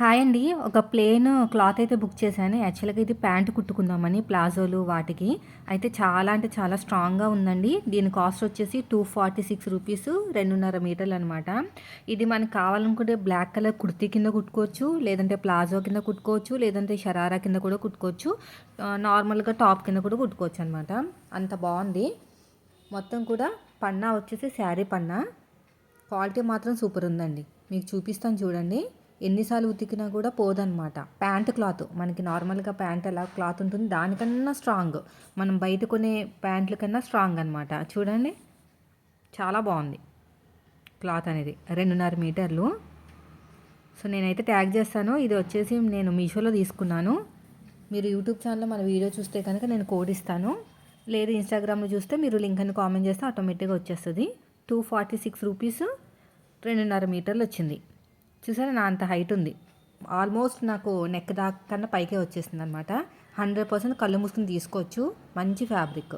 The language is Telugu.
హాయ్ అండి. ఒక ప్లెయిన్ క్లాత్ అయితే బుక్ చేశాను. యాక్చువల్‌గా ఇది ప్యాంట్ కుట్టుకుందామని ప్లాజోలు వాటికి. అయితే చాలా అంటే చాలా స్ట్రాంగ్‌గా ఉందండి. దీని కాస్ట్ వచ్చేసి రూ. 246 2.5 మీటర్లనమాట. ఇది మనకు కావాలనుకుంటే బ్లాక్ కలర్ కుర్తీ కింద కుట్టుకోవచ్చు. లేదంటే ప్లాజో కింద కుట్టుకోవచ్చు. లేదంటే షరారా కింద కూడా కుట్టుకోవచ్చు. నార్మల్‌గా టాప్ కింద కూడా కుట్టుకోవచ్చనమాట. అంత బావుంది. మొత్తం కూడా పన్నా వచ్చేసి శారీ పన్నా. క్వాలిటీ మాత్రం సూపర్ ఉందండి. మీకు చూపిస్తాను చూడండి. ఎన్నిసార్లు ఉతికినా కూడా పోదనమాట. ప్యాంట్ క్లాత్ మనకి నార్మల్‌గా ప్యాంట్ ఎలా క్లాత్ ఉంటుంది దానికన్నా స్ట్రాంగ్. మనం బయట కొనే ప్యాంట్ల కన్నా స్ట్రాంగ్ అనమాట. చూడండి చాలా బాగుంది క్లాత్ అనేది. 2.5 మీటర్లు. సో నేనైతే ట్యాగ్ చేస్తాను. ఇది వచ్చేసి నేను మీషోలో తీసుకున్నాను. మీరు యూట్యూబ్ ఛానల్లో మన వీడియో చూస్తే కనుక నేను కోడ్ ఇస్తాను. లేదు ఇన్స్టాగ్రామ్లో చూస్తే మీరు లింక్ అని కామెంట్ చేస్తే ఆటోమేటిక్గా వచ్చేస్తుంది. రూ. 246 2.5 మీటర్లు వచ్చింది. చూసారా నా అంత హైట్ ఉంది. ఆల్మోస్ట్ నాకు నెక్ దాకా కన్నా పైకే వచ్చేసింది అనమాట. 100% కళ్ళు మూసుకుని తీసుకోవచ్చు. మంచి ఫ్యాబ్రిక్.